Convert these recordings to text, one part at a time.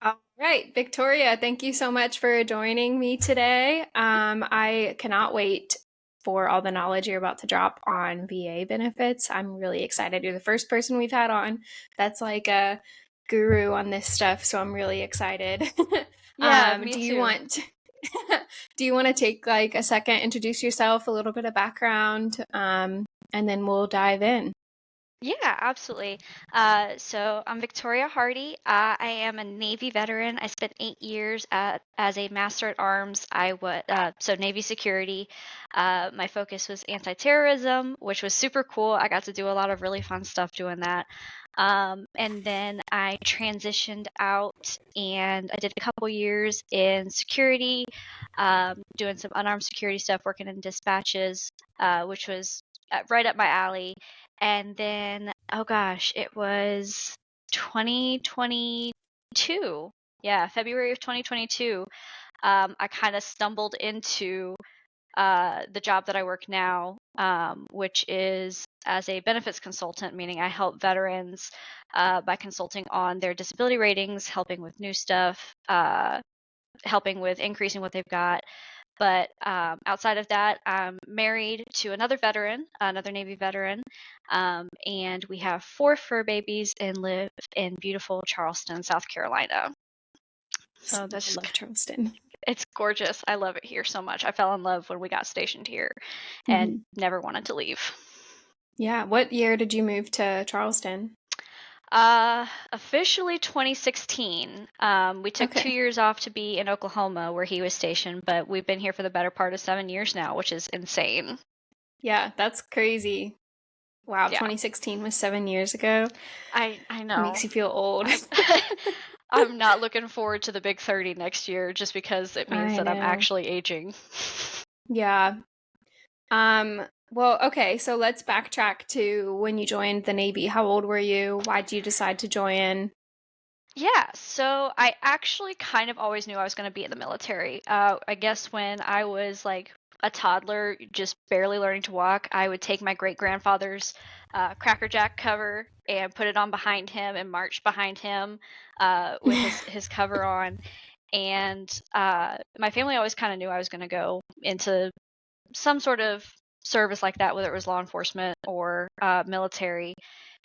All right, Victoria, thank you so much for joining me today. I cannot wait for all the knowledge you're about to drop on VA benefits. I'm really excited. You're the first person we've had on that's like a guru on this stuff, so I'm really excited. Yeah, me Do you too. want do you want to take like a second, introduce yourself, a little bit of background, and then we'll dive in. Yeah, absolutely. So I'm Victoria Hardy. I am a Navy veteran. I spent 8 years as a Master at Arms. I was so Navy security. My focus was anti-terrorism, which was super cool. I got to do a lot of really fun stuff doing that. And then I transitioned out and I did a couple years in security, doing some unarmed security stuff, working in dispatches, which was right up my alley. And then, oh gosh, it was 2022. Yeah, February of 2022. I kind of stumbled into the job that I work now, which is as a benefits consultant, meaning I help veterans by consulting on their disability ratings, helping with new stuff, helping with increasing what they've got. But outside of that, I'm married to another veteran, another Navy veteran, and we have 4 fur babies and live in beautiful Charleston, South Carolina. So I that's love Charleston. it's gorgeous. I love it here so much. I fell in love when we got stationed here and Mhm. never wanted to leave. Yeah. What year did you move to Charleston? Officially 2016. We took two Okay. years off to be in Oklahoma where he was stationed, but we've been here for the better part of 7 years now, which is insane. Yeah, that's crazy. Wow, Yeah, 2016 was 7 years ago. I know. Makes you feel old. I'm I'm not looking forward to the big 30 next year just because it means I that I'm know. actually aging. Yeah. Well, okay, so let's backtrack to when you joined the Navy. How old were you? Why did you decide to join? Yeah, so I actually kind of always knew I was going to be in the military. I guess when I was like a toddler, just barely learning to walk, I would take my great grandfather's Cracker Jack cover and put it on behind him and march behind him with his cover on. And my family always kind of knew I was going to go into some sort of service like that, whether it was law enforcement or military.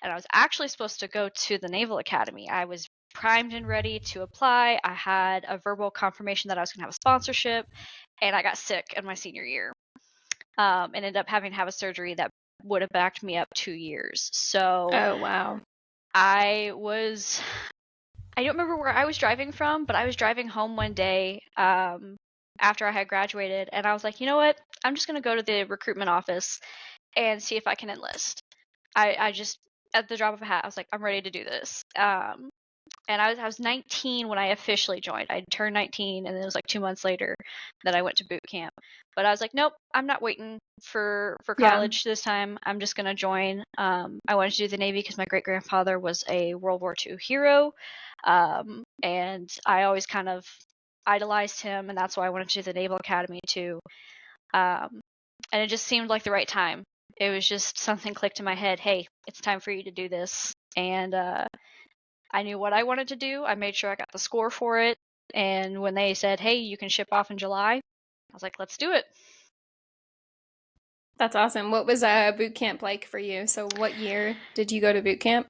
And I was actually supposed to go to the Naval Academy. I was primed and ready to apply. I had a verbal confirmation that I was going to have a sponsorship, and I got sick in my senior year and ended up having to have a surgery that would have backed me up 2 years. So Oh, wow. I was I don't remember where I was driving from, but I was driving home one day after I had graduated, and I was like, you know what? I'm just going to go to the recruitment office and see if I can enlist. I just, at the drop of a hat, I was like, I'm ready to do this. And I was 19 when I officially joined. I turned 19, and it was like 2 months later that I went to boot camp. But I was like, nope, I'm not waiting for Yeah. college this time. I'm just gonna join. I wanted to do the Navy because my great grandfather was a World War II hero, and I always kind of idolized him, and that's why I wanted to do the Naval Academy too. Um, and it just seemed like the right time. It was just something clicked in my head. Hey, it's time for you to do this, and I knew what I wanted to do. I made sure I got the score for it. And when they said, hey, you can ship off in July, I was like, let's do it. That's awesome. What was boot camp like for you? So what year did you go to boot camp?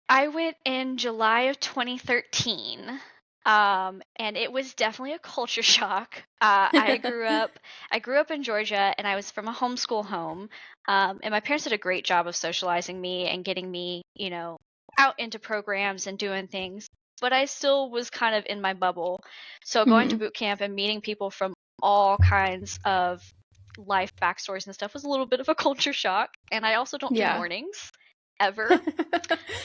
I went in July of 2013. And it was definitely a culture shock. I grew up in Georgia, and I was from a homeschool home. And my parents did a great job of socializing me and getting me, out into programs and doing things. But I still was kind of in my bubble. So going to Mhm. boot camp and meeting people from all kinds of life backstories and stuff was a little bit of a culture shock. And I also don't do Yeah. mornings ever.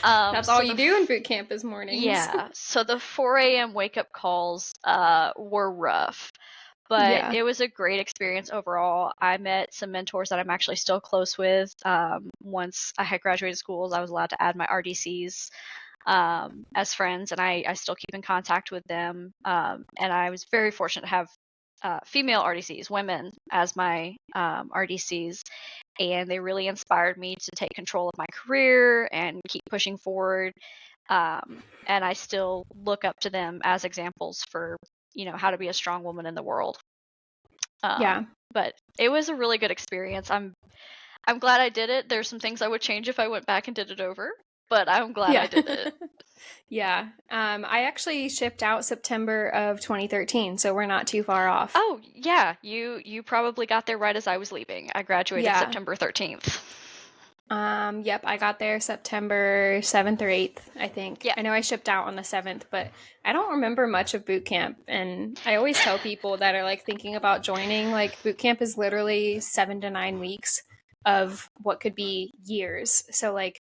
Um, That's all so you the do in boot camp is mornings. yeah, so the 4 a.m. wake up calls were rough, but Yeah. it was a great experience overall. I met some mentors that I'm actually still close with. Once I had graduated schools, I was allowed to add my RDCs as friends, and I still keep in contact with them. And I was very fortunate to have female RDCs, women, as my RDCs, and they really inspired me to take control of my career and keep pushing forward. And I still look up to them as examples for, how to be a strong woman in the world. Yeah. But it was a really good experience. I'm glad I did it. There's some things I would change if I went back and did it over, but I'm glad I did it. Yeah. I actually shipped out September of 2013, so we're not too far off. Oh, yeah. You probably got there right as I was leaving. I graduated September 13th. Yep, I got there September 7th or 8th, I think. Yeah. I know I shipped out on the 7th, but I don't remember much of boot camp. And I always tell people that are like thinking about joining, like boot camp is literally 7 to 9 weeks of what could be years. So like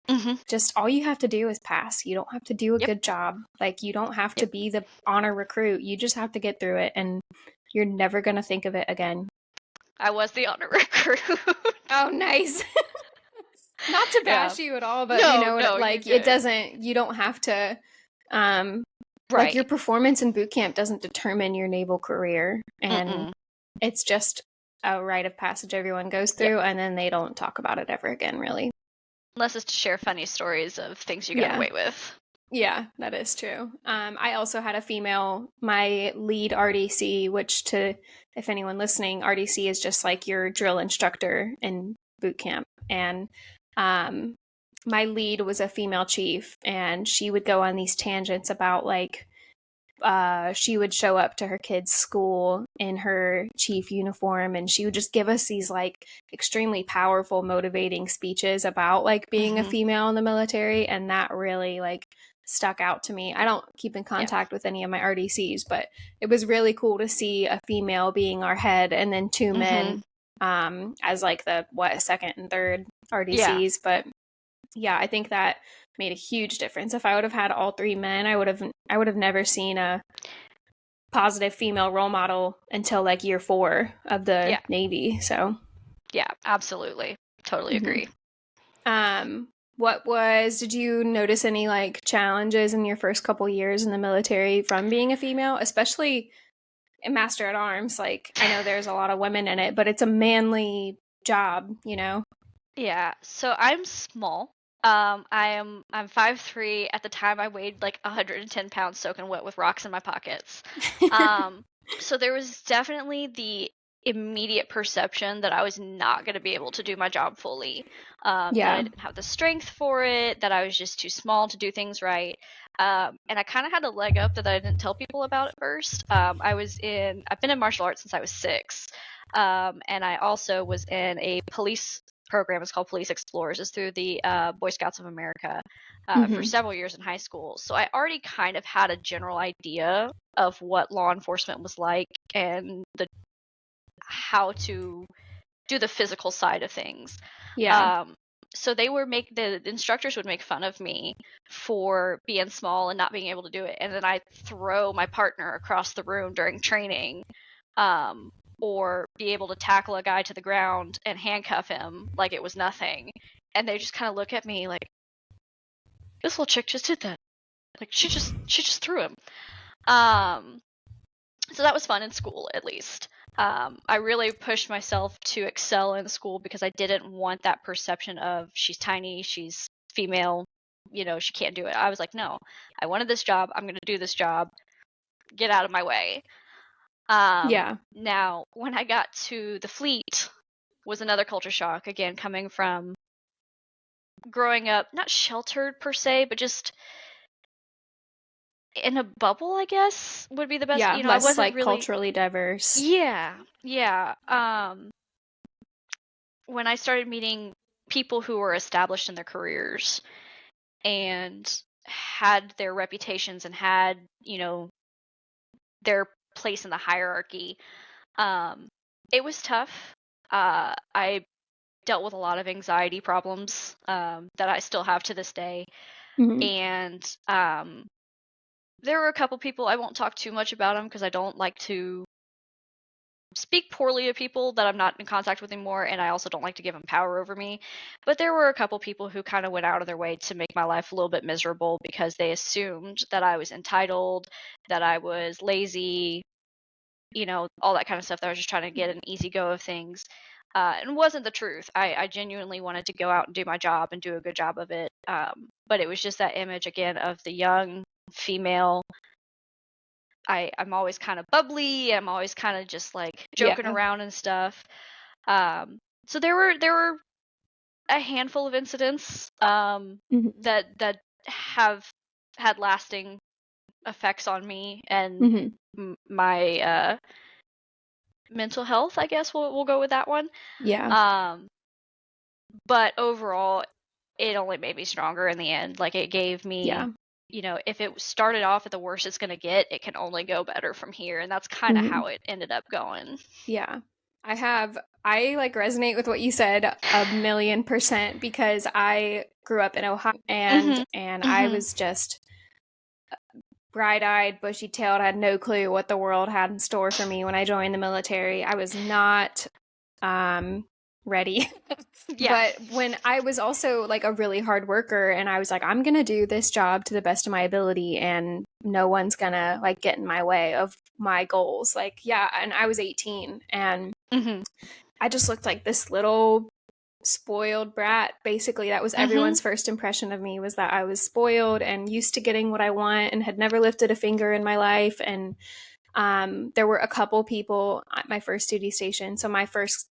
just all you have to do is pass. You don't have to do a good job. Like you don't have to be the honor recruit. You just have to get through it and you're never going to think of it again. I was the honor recruit. Oh, nice. Not to bash you at all, but like it doesn't, you don't have to, like your performance in boot camp doesn't determine your naval career. And it's just a rite of passage everyone goes through, and then they don't talk about it ever again, really. Unless it's to share funny stories of things you got away with. Yeah, that is true. I also had a female, my lead RDC, which if anyone listening, RDC is just like your drill instructor in boot camp. And my lead was a female chief, and she would go on these tangents about like she would show up to her kids' school in her chief uniform, and she would just give us these like extremely powerful, motivating speeches about like being a female in the military, and that really like stuck out to me. I don't keep in contact with any of my RDCs, but it was really cool to see a female being our head, and then two men as like the second and third RDCs. But yeah, I think that made a huge difference. If I would have had all three men, I would have never seen a positive female role model until like year 4 of the Navy. So yeah, absolutely. Totally agree. Did you notice any like challenges in your first couple years in the military from being a female, especially in Master at Arms? Like I know there's a lot of women in it, but it's a manly job, you know? Yeah. So I'm small. I'm 5'3". At the time I weighed like 110 pounds soaking wet with rocks in my pockets. So there was definitely the immediate perception that I was not going to be able to do my job fully. That I didn't have the strength for it, that I was just too small to do things right. And I kind of had a leg up that I didn't tell people about at first. I've been in martial arts since I was 6. And I also was in a police program. It's called Police Explorers. It's through the Boy Scouts of America for several years in high school. So I already kind of had a general idea of what law enforcement was like and how to do the physical side of things. So the instructors would make fun of me for being small and not being able to do it. And then I'd throw my partner across the room during training, or be able to tackle a guy to the ground and handcuff him like it was nothing. And they just kind of look at me like, this little chick just did that. Like she just threw him. So that was fun in school, at least. I really pushed myself to excel in school because I didn't want that perception of she's tiny, she's female, she can't do it. I was like, no, I wanted this job. I'm going to do this job. Get out of my way. Now, when I got to the fleet, was another culture shock. Again, coming from growing up, not sheltered per se, but just in a bubble, I guess would be the best. Yeah, I less wasn't like really culturally diverse. Yeah. When I started meeting people who were established in their careers and had their reputations and had, their place in the hierarchy, it was tough. I dealt with a lot of anxiety problems that I still have to this day. And there were a couple people, I won't talk too much about them because I don't like to speak poorly of people that I'm not in contact with anymore, and I also don't like to give them power over me. But there were a couple people who kind of went out of their way to make my life a little bit miserable because they assumed that I was entitled, that I was lazy, all that kind of stuff, that I was just trying to get an easy go of things. And it wasn't the truth. I genuinely wanted to go out and do my job and do a good job of it. But it was just that image again of the young female. I'm always kind of bubbly. I'm always kind of just like joking Yeah. around and stuff. So there were a handful of incidents Mhm. that have had lasting effects on me and Mhm. my mental health. I guess we'll go with that one. Yeah. Um, but overall, it only made me stronger in the end. Like it gave me, Yeah. if it started off at the worst it's gonna get, it can only go better from here, and that's kind of Mhm. how it ended up going. Yeah. I like resonate with what you said 1,000,000% because I grew up in Ohio Mhm. and I Mhm. was just bright-eyed, bushy-tailed, had no clue what the world had in store for me when I joined the military. I was not ready. Yeah. But when I was also like a really hard worker and I was like, I'm gonna do this job to the best of my ability and no one's gonna like get in my way of my goals. Like, yeah, and I was 18 and Mhm. I just looked like this little spoiled brat. Basically, that was Mhm. everyone's first impression of me, was that I was spoiled and used to getting what I want and had never lifted a finger in my life. And there were a couple people at my first duty station. So my first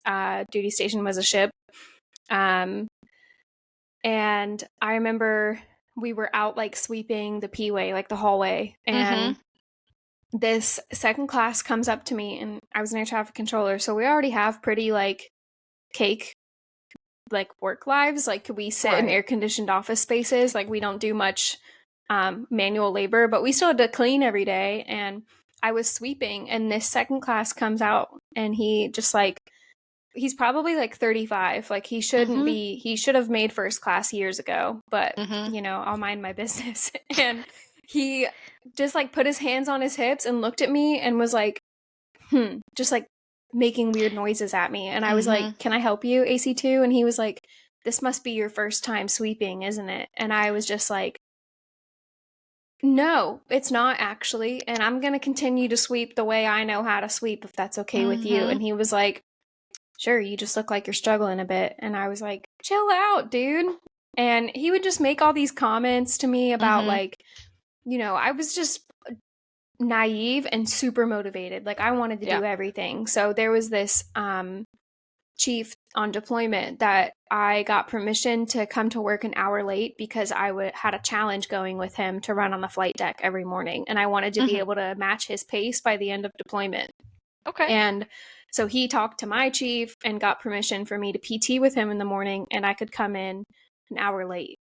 duty station was a ship. Um, and I remember we were out like sweeping the P-way, like the hallway, Mhm. and this second class comes up to me, and I was an air traffic controller, so we already have pretty like cake like work lives. Like we sit in Right. air conditioned office spaces, like we don't do much manual labor, but we still had to clean every day. And I was sweeping, and this second class comes out, and he just like he's probably like 35. Like Mhm. he should have made first class years ago, but Mhm. I'll mind my business. And he just like put his hands on his hips and looked at me and was like, just like making weird noises at me. And I was like, Mhm. can I help you, AC2? And he was like, this must be your first time sweeping, isn't it? And I was just like, no, it's not actually. And I'm going to continue to sweep the way I know how to sweep if that's okay with you. Mhm. And he was like, sure, you just look like you're struggling a bit. And I was like, chill out, dude. And he would just make all these comments to me about Mhm. like, I was just naive and super motivated. Like I wanted to Yeah. do everything. So there was this chief on deployment that I got permission to come to work an hour late because had a challenge going with him to run on the flight deck every morning. And I wanted to be Mhm. able to match his pace by the end of deployment. Okay. And so he talked to my chief and got permission for me to PT with him in the morning and I could come in an hour late.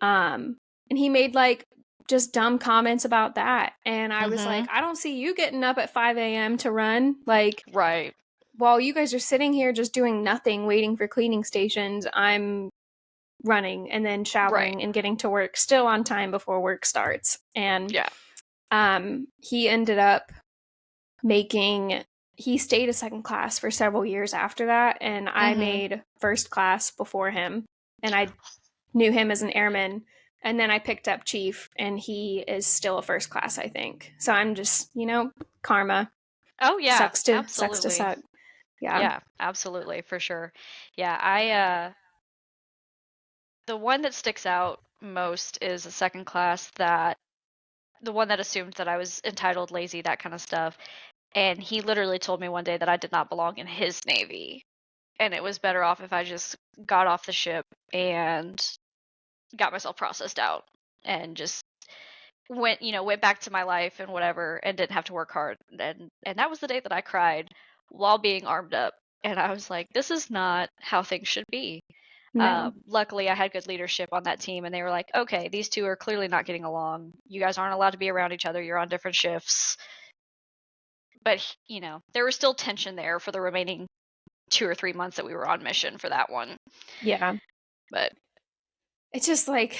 And he made like just dumb comments about that. And I was like, Mhm. I don't see you getting up at 5 a.m. to run. Like, Right. while you guys are sitting here just doing nothing, waiting for cleaning stations, I'm running and then Right. showering and getting to work still on time before work starts. And Yeah. he ended up making he stayed a second class for several years after that, and I Mhm. made first class before him, and I knew him as an airman, and then I picked up chief and he is still a first class, I think. So I'm just, karma. Oh yeah, Sucks to absolutely. suck. Yeah. Yeah, absolutely, for sure. Yeah, I the one that sticks out most is a second class, that the one that assumed that I was entitled, lazy, that kind of stuff. And he literally told me one day that I did not belong in his navy, and it was better off if I just got off the ship and got myself processed out and just went back to my life and whatever, and didn't have to work hard. And that was the day that I cried while being armed up. And I was like, this is not how things should be. No. Luckily, I had good leadership on that team, and they were like, okay, these two are clearly not getting along. You guys aren't allowed to be around each other. You're on different shifts. But, there was still tension there for the remaining 2 or 3 months that we were on mission for that one. Yeah. But, It's just like,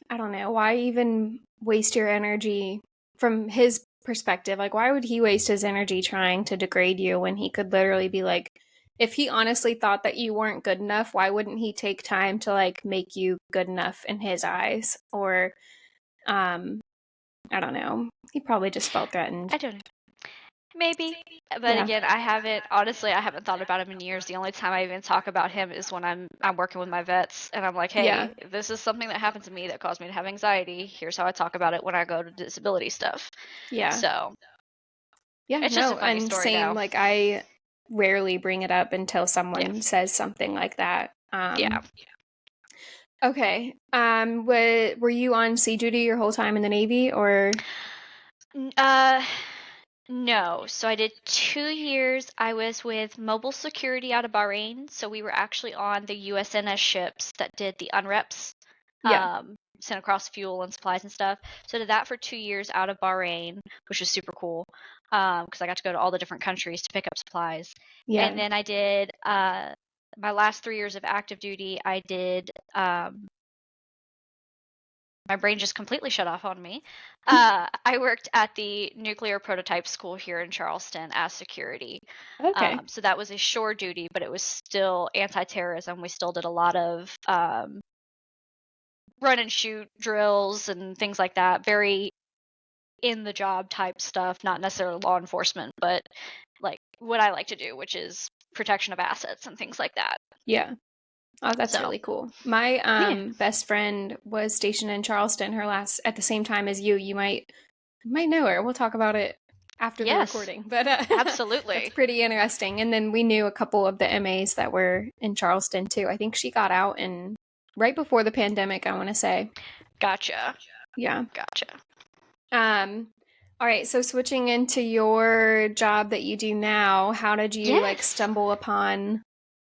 I don't know, why even waste your energy from his perspective? Like, why would he waste his energy trying to degrade you when he could literally be like, if he honestly thought that you weren't good enough, why wouldn't he take time to like make you good enough in his eyes? Or, um, I don't know. He probably just felt threatened. I don't know. Maybe. But Yeah. again, honestly, I haven't thought about him in years. The only time I even talk about him is when I'm working with my vets and I'm like, Yeah. hey, this is something that happened to me that caused me to have anxiety. Here's how I talk about it when I go to disability stuff. Yeah. So Yeah. it's just a No, funny and story same, now. like I rarely bring it up until Yeah. someone says something like that. Yeah. Okay. Were you on sea duty your whole time in the Navy or N- Uh, no. So I did 2 years. I was with Mobile Security out of Bahrain. So we were actually on the USNS ships that did the UNREPs, yeah. sent across fuel and supplies and stuff. So I did that for 2 years out of Bahrain, which was super cool because I got to go to all the different countries to pick up supplies. And Yeah. then I did my last 3 years of active duty. I did my brain just completely shut off on me. I worked at the nuclear prototype school here in Charleston as security. Okay. So that was a shore duty, but it was still anti-terrorism. We still did a lot of run and shoot drills and things like that. Very in the job type stuff, not necessarily law enforcement, but like what I like to do, which is protection of assets and things like that. Yeah. Oh, that's So really cool. My yeah, best friend was stationed in Charleston her last at the same time as you. You might know her. We'll talk about it after the yes, recording. But that's absolutely. pretty interesting. And then we knew a couple of the MAs that were in Charleston too. I think she got out in right before the pandemic, I want to say. Gotcha. Yeah. Gotcha. Um all right, so switching into your job that you do now, how did you like Yes. stumble upon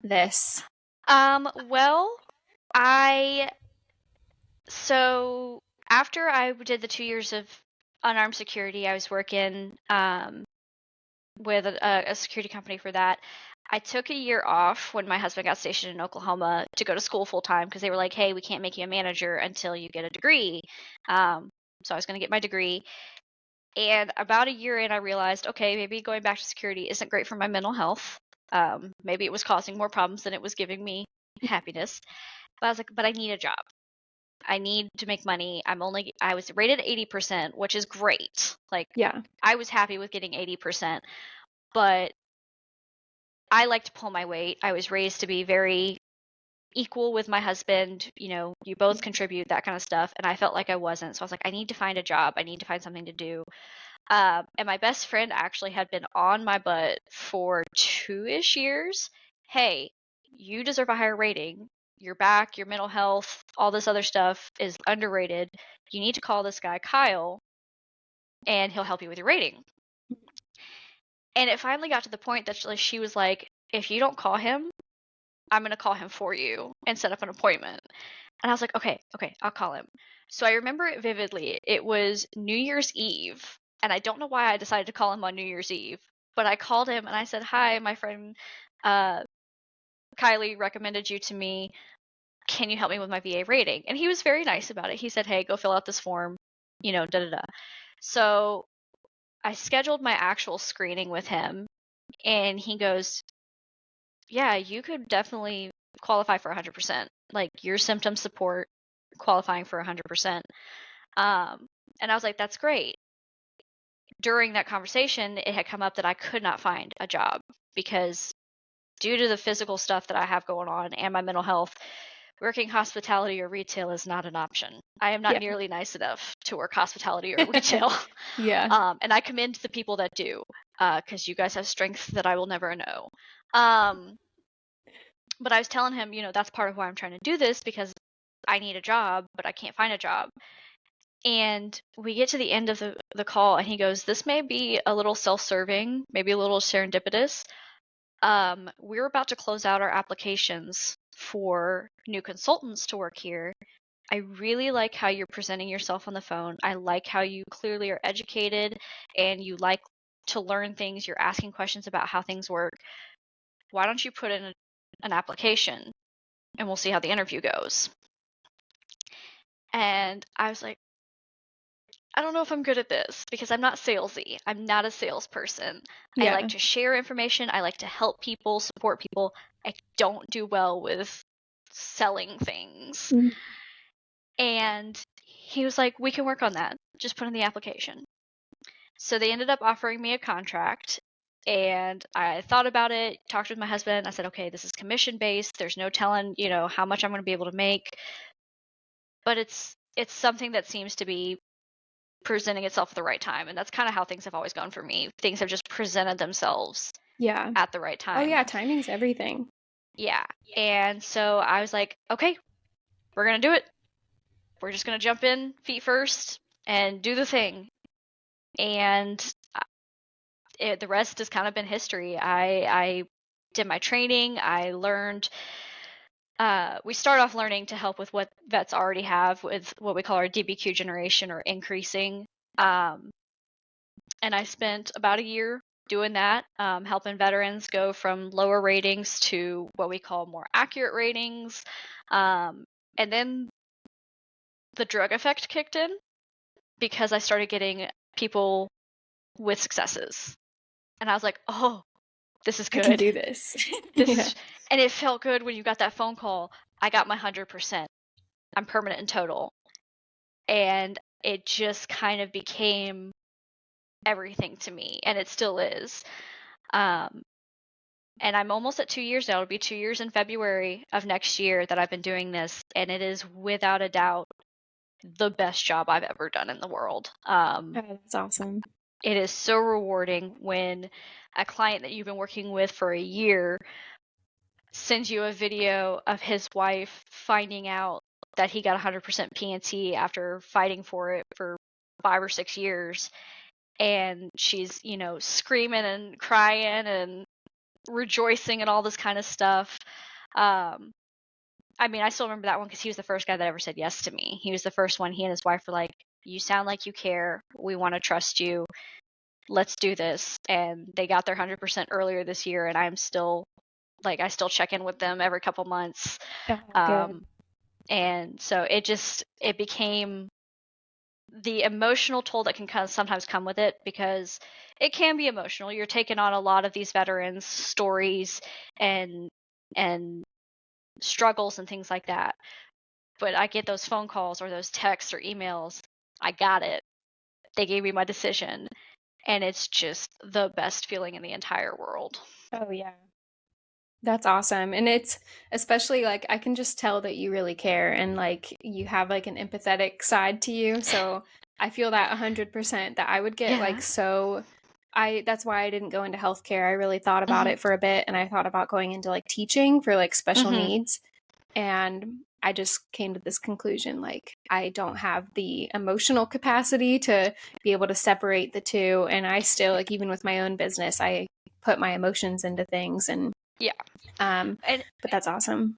this? Well, I so after I did the 2 years of unarmed security, I was working with a security company for that. I took a year off when my husband got stationed in Oklahoma to go to school full time because they were like, "Hey, we can't make you a manager until you get a degree." Um, so I was going to get my degree, and about a year in, I realized, okay, maybe going back to security isn't great for my mental health. Maybe it was causing more problems than it was giving me happiness. But I was like, but I need a job. I need to make money. I was rated 80%, which is great. Like, Yeah. I was happy with getting 80%, but I like to pull my weight. I was raised to be very equal with my husband. You both contribute, that kind of stuff. And I felt like I wasn't. So I was like, I need to find a job. I need to find something to do. And my best friend actually had been on my butt for 2-ish years. Hey, you deserve a higher rating. Your back, your mental health, all this other stuff is underrated. You need to call this guy Kyle, and he'll help you with your rating. And it finally got to the point that she was like, if you don't call him, I'm going to call him for you and set up an appointment. And I was like, okay, I'll call him. So I remember it vividly. It was New Year's Eve, and I don't know why I decided to call him on New Year's Eve, but I called him and I said, hi, my friend uh, Kylie recommended you to me. Can you help me with my VA rating? And he was very nice about it. He said, hey, go fill out this form, da da da. So I scheduled my actual screening with him, and he goes, yeah, you could definitely qualify for 100%. Like, your symptom support qualifying for 100%. And I was like, that's great. During that conversation, it had come up that I could not find a job because due to the physical stuff that I have going on and my mental health, working hospitality or retail is not an option. I am not Yeah. nearly nice enough to work hospitality or retail. Yeah. And I commend the people that do, because you guys have strengths that I will never know. Um, but I was telling him, that's part of why I'm trying to do this, because I need a job, but I can't find a job. And we get to the end of the call, and he goes, this may be a little self-serving, maybe a little serendipitous. We're about to close out our applications for new consultants to work here. I really like how you're presenting yourself on the phone. I like how you clearly are educated and you like to learn things. You're asking questions about how things work. Why don't you put in an application and we'll see how the interview goes? And I was like, I don't know if I'm good at this because I'm not salesy. I'm not a salesperson. I like Yeah. to share information. I like to help people, support people. I don't do well with selling things. Mm. And he was like, we can work on that. Just put in the application. So they ended up offering me a contract, and I thought about it, talked with my husband. I said, okay, this is commission based. There's no telling, how much I'm going to be able to make, but it's something that seems to be presenting itself at the right time, and that's kind of how things have always gone for me. Things have just presented themselves Yeah. at the right Oh time. yeah, timing's everything. Yeah. And so I was like, okay, we're going to do it. We're just going to jump in feet first and do the thing. And the rest has kind of been history. I did my training. I learned. We start off learning to help with what vets already have with what we call our DBQ generation or increasing. And I spent about a year doing that, helping veterans go from lower ratings to what we call more accurate ratings. And then the drug effect kicked in because I started getting people with successes. And I was like, oh, this is good. I can do this. And it felt good when you got that phone call. I got my 100%. I'm permanent and total. And it just kind of became everything to me, and it still is. And I'm almost at 2 years now. It'll be 2 years in February of next year that I've been doing this, and it is without a doubt the best job I've ever done in the world. Oh, that's awesome. It is so rewarding when a client that you've been working with for a year sends you a video of his wife finding out that he got 100% PNT after fighting for it for 5 or 6 years. And she's, screaming and crying and rejoicing and all this kind of stuff. I still remember that one because he was the first guy that ever said yes to me. He was the first one. He and his wife were like, you sound like you care. We want to trust you. Let's do this. And they got their 100% earlier this year, and I'm still, I still check in with them every couple months. Oh, good. And so it became the emotional toll that can sometimes come with it, because it can be emotional. You're taking on a lot of these veterans' stories and struggles and things like that. But I get those phone calls or those texts or emails. I got it. They gave me my decision. And it's just the best feeling in the entire world. Oh yeah. That's awesome. And it's especially I can just tell that you really care and you have an empathetic side to you. So I feel that 100% that I would get that's why I didn't go into healthcare. I really thought about it for a bit, and I thought about going into teaching for special needs. And I just came to this conclusion, I don't have the emotional capacity to be able to separate the two. And I still, even with my own business, I put my emotions into things. And yeah. But that's awesome.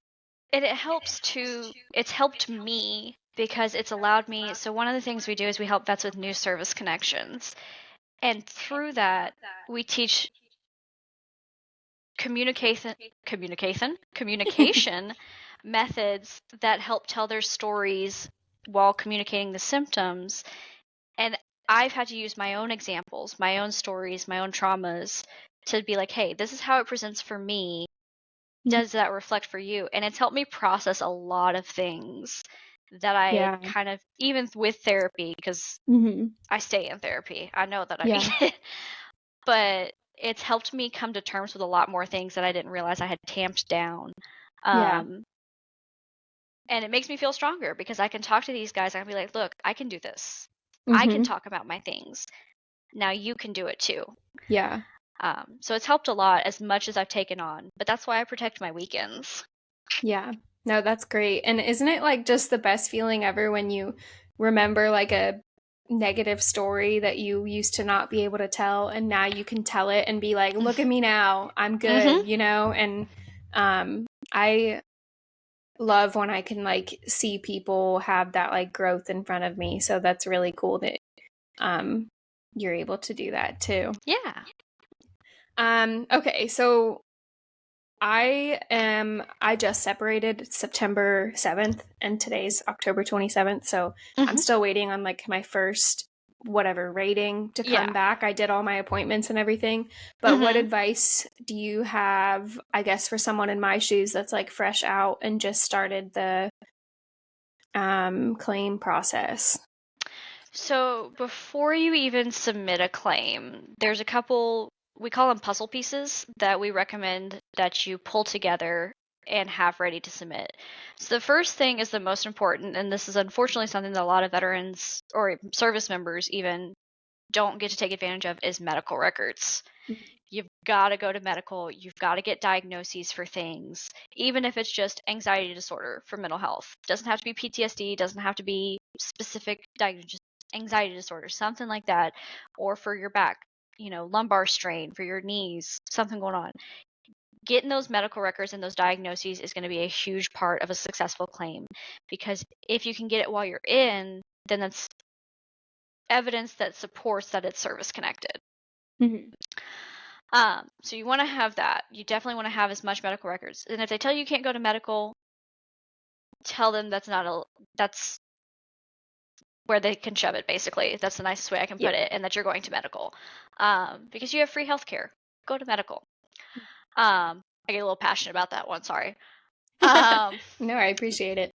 And it's helped me because it's allowed me. So one of the things we do is we help vets with new service connections. And through that, we teach communication methods that help tell their stories while communicating the symptoms. And I've had to use my own examples, my own stories, my own traumas to be like, hey, this is how it presents for me. Does that reflect for you? And it's helped me process a lot of things that I kind of, even with therapy, because I stay in therapy. I know that I need it. But it's helped me come to terms with a lot more things that I didn't realize I had tamped down. And it makes me feel stronger because I can talk to these guys. I can be like, look, I can do this. I can talk about my things. Now you can do it too. Yeah. So it's helped a lot as much as I've taken on, but that's why I protect my weekends. Yeah. No, that's great. And isn't it just the best feeling ever when you remember a negative story that you used to not be able to tell, and now you can tell it and be like, look at me now, I'm good, And I love when I can see people have that growth in front of me. So that's really cool that you're able to do that too. Yeah. Okay, so I just separated September 7th, and today's October 27th. So I'm still waiting on my first whatever rating to come back. I did all my appointments and everything. But what advice do you have, I guess, for someone in my shoes that's fresh out and just started the claim process? So before you even submit a claim, there's a couple, we call them puzzle pieces, that we recommend that you pull together and have ready to submit. So the first thing is the most important, and this is unfortunately something that a lot of veterans or service members even don't get to take advantage of, is medical records. Mhm. You've got to go to medical. You've got to get diagnoses for things, even if it's just anxiety disorder for mental health. It doesn't have to be PTSD, doesn't have to be specific diagnosis, just anxiety disorder, something like that, or for your back, lumbar strain, for your knees, something going on. Getting those medical records and those diagnoses is going to be a huge part of a successful claim, because if you can get it while you're in, then that's evidence that supports that it's service connected. Mhm. So you want to have that. You definitely want to have as much medical records. And if they tell you can't go to medical, tell them that's where they can shove it, basically. That's the nicest way I can Yeah. put it, and that you're going to medical. Because you have free healthcare. Go to medical. I get a little passionate about that one, sorry. No, I appreciate it.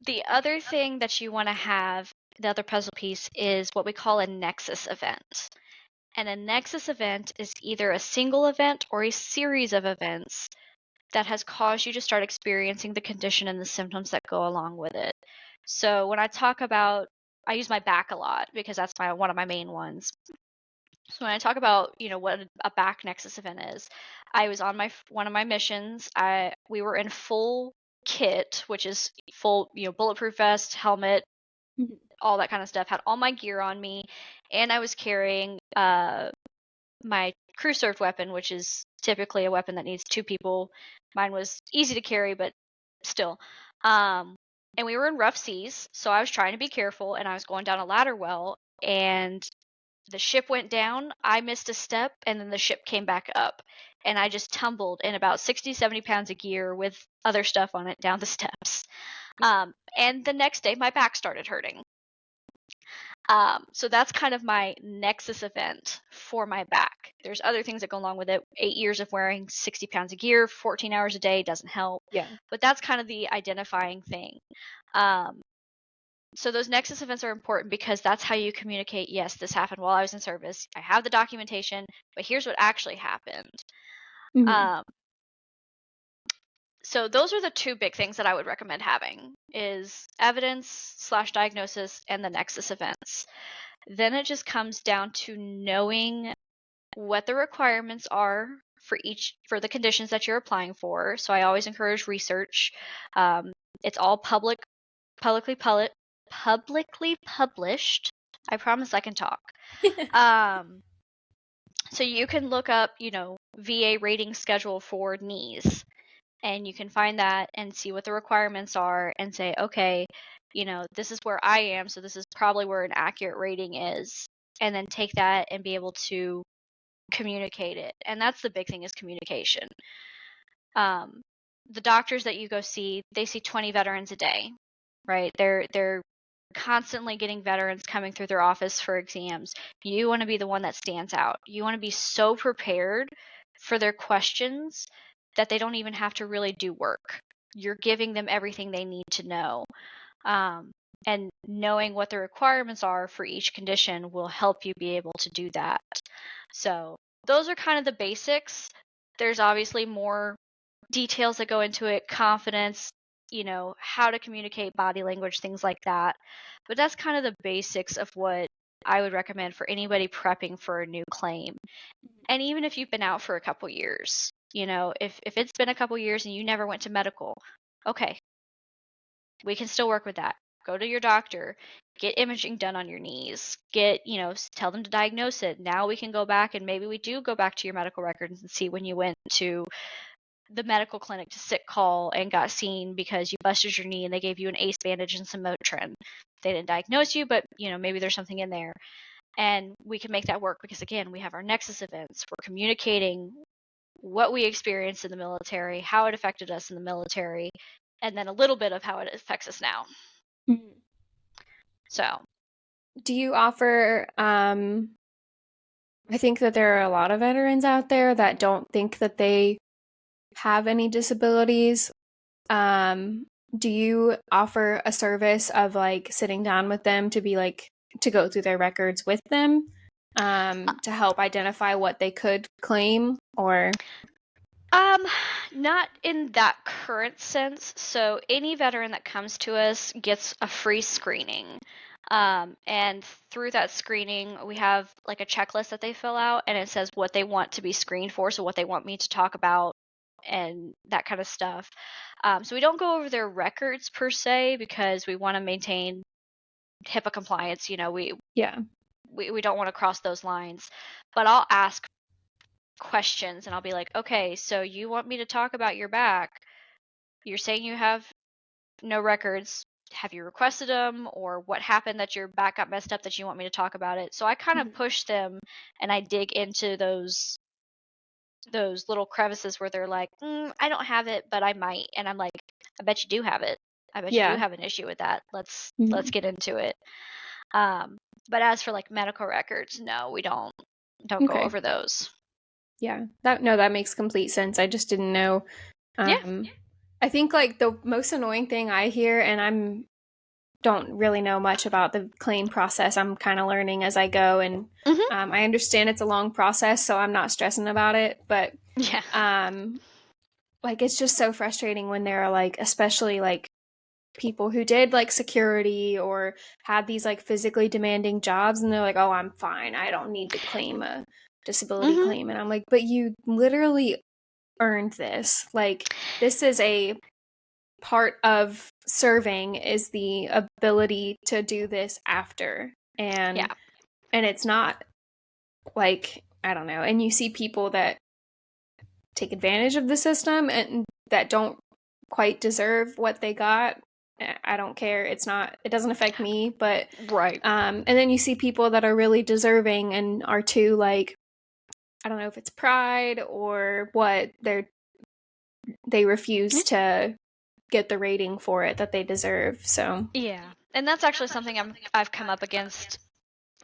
The other thing that you want to have, the other puzzle piece, is what we call a nexus event. And a nexus event is either a single event or a series of events that has caused you to start experiencing the condition and the symptoms that go along with it. So when I talk about, I use my back a lot because that's one of my main ones. So when I talk about, what a back nexus event is, I was on one of my missions. We were in full kit, which is full, bulletproof vest, helmet, Mhm. all that kind of stuff. Had all my gear on me, and I was carrying my crew served weapon, which is typically a weapon that needs two people. Mine was easy to carry, but still. And we were in rough seas, so I was trying to be careful, and I was going down a ladder well, and the ship went down. I missed a step, and then the ship came back up, and I just tumbled in about 60, 70 pounds of gear with other stuff on it down the steps. And the next day, my back started hurting. So that's kind of my nexus event for my back. There's other things that go along with it. 8 years of wearing 60 pounds of gear, 14 hours a day doesn't help. Yeah. But that's kind of the identifying thing. So those nexus events are important because that's how you communicate, yes, this happened while I was in service. I have the documentation, but here's what actually happened. Mhm. So those are the two big things that I would recommend having, is evidence/diagnosis and the nexus events. Then it just comes down to knowing what the requirements are for the conditions that you're applying for. So I always encourage research. It's all publicly published. I promise I can talk. So you can look up, VA rating schedule for knees, and you can find that and see what the requirements are and say, okay, this is where I am, so this is probably where an accurate rating is, and then take that and be able to communicate it. And that's the big thing, is communication. The doctors that you go see, they see 20 veterans a day, right? They're constantly getting veterans coming through their office for exams. You want to be the one that stands out. You want to be so prepared for their questions that they don't even have to really do work. You're giving them everything they need to know. And knowing what the requirements are for each condition will help you be able to do that. So those are kind of the basics. There's obviously more details that go into it, confidence, how to communicate, body language, things like that. But that's kind of the basics of what I would recommend for anybody prepping for a new claim. And even if you've been out for a couple years, if it's been a couple years and you never went to medical, okay, we can still work with that. Go to your doctor, get imaging done on your knees, tell them to diagnose it. Now we can go back, and maybe we do go back to your medical records and see when you went to the medical clinic to sick call and got seen because you busted your knee and they gave you an ACE bandage and some Motrin. They didn't diagnose you, but maybe there's something in there. And we can make that work because, again, we have our nexus events. We're communicating what we experienced in the military, how it affected us in the military, and then a little bit of how it affects us now. Mhm. So, Do you offer, I think that there are a lot of veterans out there that don't think that they have any disabilities. Do you offer a service of like sitting down with them to be like, to go through their records with them to help identify what they could claim, or? Not in that current sense. So any veteran that comes to us gets a free screening. And through that screening, we have like a checklist that they fill out, and it says what they want to be screened for, so what they want me to talk about and that kind of stuff. So we don't go over their records per se because we want to maintain HIPAA compliance. Yeah. We don't want to cross those lines. But I'll ask questions and I'll be like, okay, so you want me to talk about your back? You're saying you have no records. Have you requested them, or what happened that your back got messed up that you want me to talk about it? So I kind of push them and I dig into those little crevices where they're like, I don't have it, but I might. And I'm like, I bet you do have it. I bet you do Yeah. have an issue with that. Let's Mhm. get into it. But as for like medical records, no, we don't go Okay. over those. Yeah. That makes complete sense. I just didn't know. Yeah. I think like the most annoying thing I hear, and I'm don't really know much about the claim process. I'm kind of learning as I go, and Mhm. I understand it's a long process, so I'm not stressing about it. But Yeah. like it's just so frustrating when there are like, especially like people who did like security or had these like physically demanding jobs, and they're like, "Oh, I'm fine. I don't need to claim a disability Mhm. claim." And I'm like, "But you literally earned this. Like this is a part of serving, is the ability to do this after." Yeah. And it's not like, I don't know, and you see people that take advantage of the system and that don't quite deserve what they got. I don't care. It doesn't affect me, but Right. and then you see people that are really deserving and are too like, I don't know if it's pride or what, they refuse to get the rating for it that they deserve. So Yeah. And that's actually something I've come up against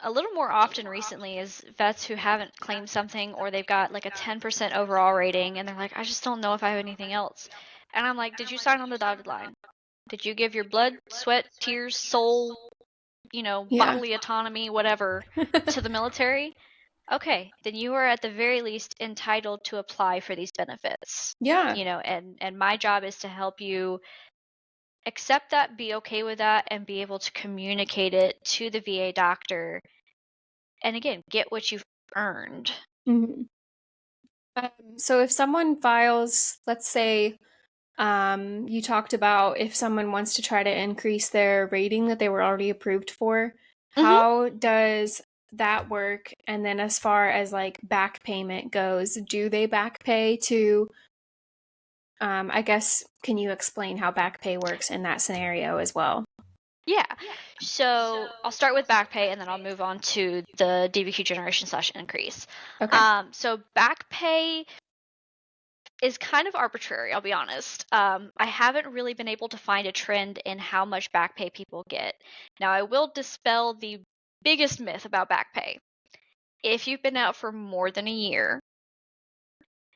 a little more often recently, is vets who haven't claimed something, or they've got like a 10% overall rating and they're like, I just don't know if I have anything else. And I'm like, did you sign on the dotted line? Did you give your blood, sweat, tears, soul, yeah. bodily autonomy, whatever, to the military? Okay, then you are at the very least entitled to apply for these benefits. Yeah. And my job is to help you accept that, be okay with that, and be able to communicate it to the VA doctor. And again, get what you've earned. Mhm. So if someone files, let's say, you talked about if someone wants to try to increase their rating that they were already approved for, Hmm. how does that work? And then as far as like back payment goes, do they back pay to, I guess, can you explain how back pay works in that scenario as well? Yeah. So I'll start with back pay and then I'll move on to the DBQ generation / increase. Okay. So back pay is kind of arbitrary, I'll be honest. I haven't really been able to find a trend in how much back pay people get. Now, I will dispel the biggest myth about back pay. If you've been out for more than a year,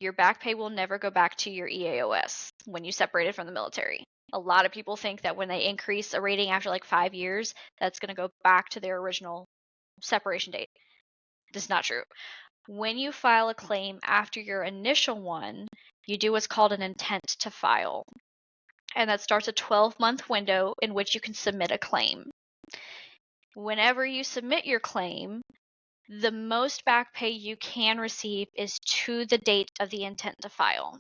your back pay will never go back to your EAOS when you separated from the military. A lot of people think that when they increase a rating after like 5 years, that's going to go back to their original separation date. This is not true. When you file a claim after your initial one, you do what's called an intent to file. And that starts a 12-month window in which you can submit a claim. Whenever you submit your claim, the most back pay you can receive is to the date of the intent to file.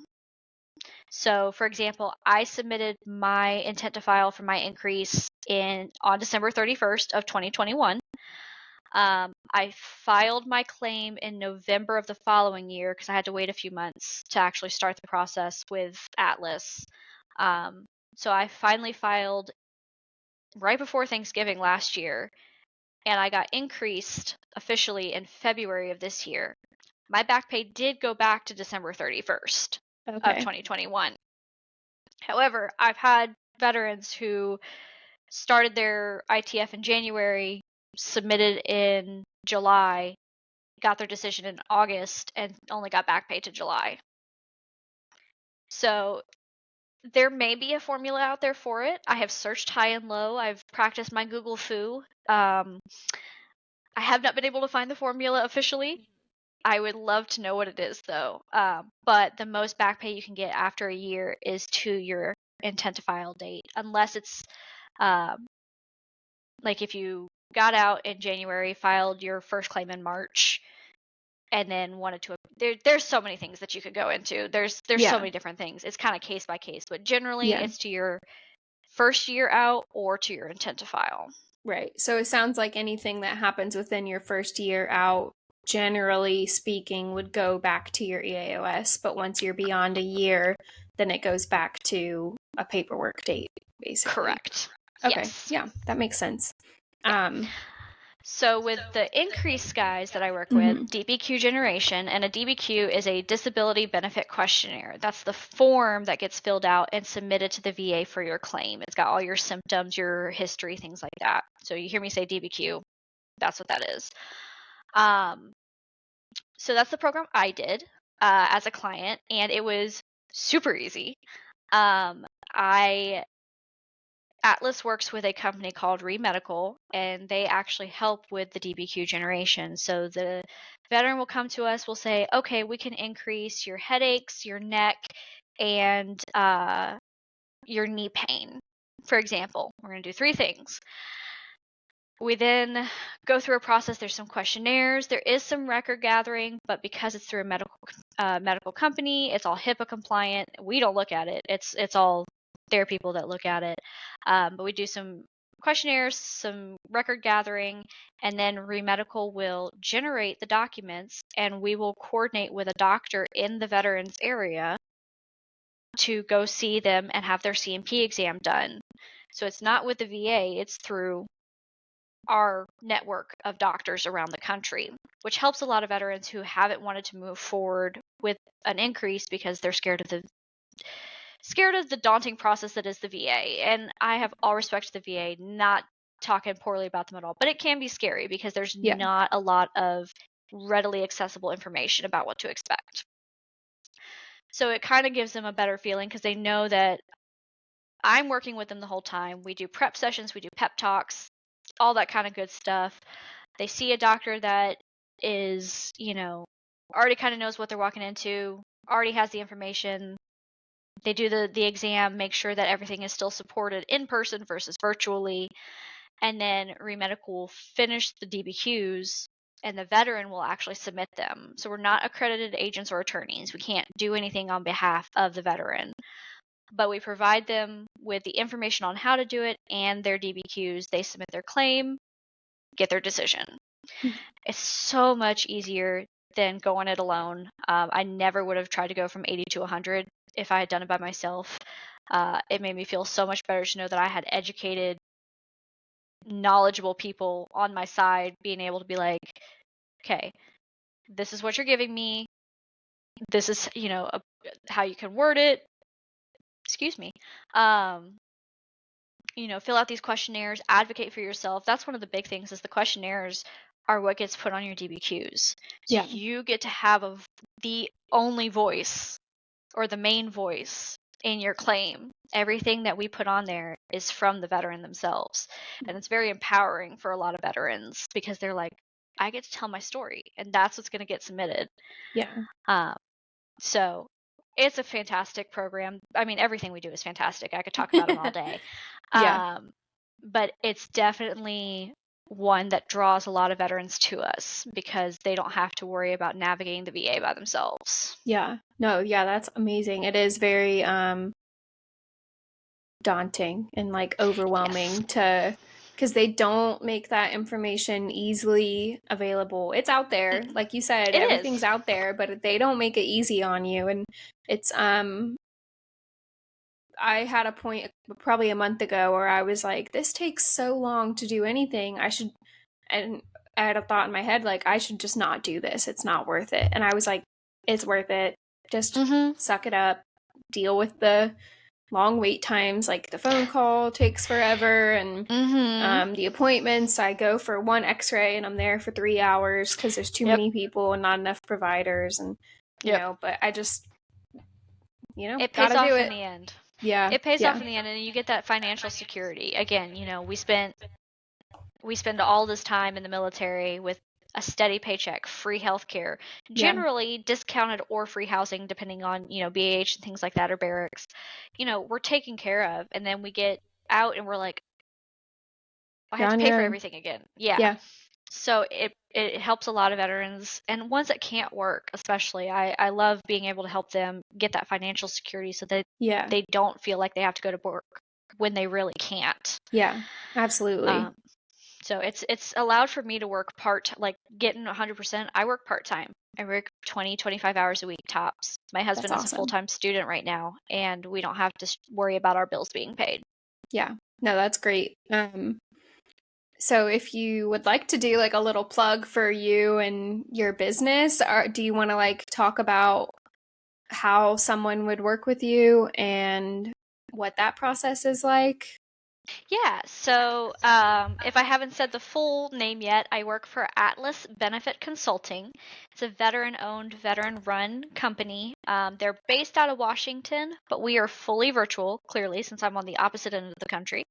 So, for example, I submitted my intent to file for my increase on December 31st of 2021. I filed my claim in November of the following year because I had to wait a few months to actually start the process with Atlas. So I finally filed right before Thanksgiving last year, and I got increased officially in February of this year. My back pay did go back to December 31st of Okay. 2021. However, I've had veterans who started their ITF in January, submitted in July, got their decision in August, and only got back pay to July. So There may be a formula out there for it. I have searched high and low. I've practiced my Google foo. I have not been able to find the formula officially. I would love to know what it is, though. But the most back pay you can get after a year is to your intent to file date, unless it's um, like if you got out in January, filed your first claim in March, and then wanted to. There's so many things that you could go into. There's so many different things. It's kind of case by case, but generally it's to your first year out or to your intent to file. Right. So it sounds like anything that happens within your first year out, generally speaking, would go back to your EAOS. But once you're beyond a year, then it goes back to a paperwork date, basically. Correct. Okay. Yes. Yeah, that makes sense. Yeah. So with the increased guys that I work with, DBQ generation, and a DBQ is a disability benefit questionnaire. That's the form that gets filled out and submitted to the VA for your claim. It's got all your symptoms, your history, things like that. So you hear me say DBQ, that's what that is. So that's the program I did as a client, and it was super easy. Atlas works with a company called Remedical, and they actually help with the DBQ generation. So the veteran will come to us, will say, okay, we can increase your headaches, your neck, and your knee pain. For example, we're going to do 3 things. We then go through a process. There's some questionnaires. There is some record gathering, but because it's through a medical company, it's all HIPAA compliant. We don't look at it. It's all their people that look at it. But we do some questionnaires, some record gathering, and then Remedical will generate the documents, and we will coordinate with a doctor in the veterans area to go see them and have their C&P exam done. So it's not with the VA, it's through our network of doctors around the country, which helps a lot of veterans who haven't wanted to move forward with an increase because they're scared of the daunting process that is the VA. And I have all respect to the VA, not talking poorly about them at all, but it can be scary because there's not a lot of readily accessible information about what to expect. So it kind of gives them a better feeling because they know that I'm working with them the whole time. We do prep sessions, we do pep talks, all that kind of good stuff. They see a doctor that is, already kind of knows what they're walking into, already has the information. They do the exam, make sure that everything is still supported in person versus virtually. And then Remedical will finish the DBQs and the veteran will actually submit them. So we're not accredited agents or attorneys. We can't do anything on behalf of the veteran. But we provide them with the information on how to do it and their DBQs. They submit their claim, get their decision. It's so much easier than going it alone. I never would have tried to go from 80 to 100 if I had done it by myself. It made me feel so much better to know that I had educated, knowledgeable people on my side, being able to be like, okay, this is what you're giving me. This is, how you can word it. Excuse me. Fill out these questionnaires, advocate for yourself. That's one of the big things is the questionnaires are what gets put on your DBQs. So you get to have the only voice or the main voice in your claim. Everything that we put on there is from the veteran themselves. And it's very empowering for a lot of veterans because they're like, I get to tell my story and that's what's going to get submitted. Yeah. So it's a fantastic program. I mean, everything we do is fantastic. I could talk about it all day. But it's definitely one that draws a lot of veterans to us because they don't have to worry about navigating the VA by themselves. Yeah. No, yeah, that's amazing. It is very daunting and overwhelming because they don't make that information easily available. It's out there, like you said, everything's out there, but they don't make it easy on you. And it's I had a point probably a month ago where I was like, this takes so long to do anything. And I had a thought in my head, like, I should just not do this. It's not worth it. And I was like, it's worth it. Just suck it up, deal with the long wait times. Like the phone call takes forever and the appointments, I go for one x-ray and I'm there for 3 hours because there's too many people and not enough providers. And, but I just, it pays gotta off do in it. the end. Yeah. It pays off Yeah. in the end, and you get that financial security. Again, we spend all this time in the military with a steady paycheck, free healthcare, Yeah. generally discounted or free housing, depending on, BAH and things like that, or barracks. We're taken care of, and then we get out and we're like, I You're have to on pay your for own. everything again. Yeah. Yeah. So it helps a lot of veterans and ones that can't work, especially. I love being able to help them get that financial security so that Yeah. they don't feel like they have to go to work when they really can't. Yeah. Absolutely. Um, so it's allowed for me to work like getting 100%. I work part-time. I work 20, 25 hours a week tops. My That's husband is a awesome. full-time student right now, and we don't have to worry about our bills being paid. Yeah. No, that's great. So if you would like to do like a little plug for you and your business, or do you want to like talk about how someone would work with you and what that process is like? Yeah, so if I haven't said the full name yet, I work for Atlas Benefit Consulting. It's a veteran-owned, veteran-run company. They're based out of Washington, but we are fully virtual, clearly, since I'm on the opposite end of the country.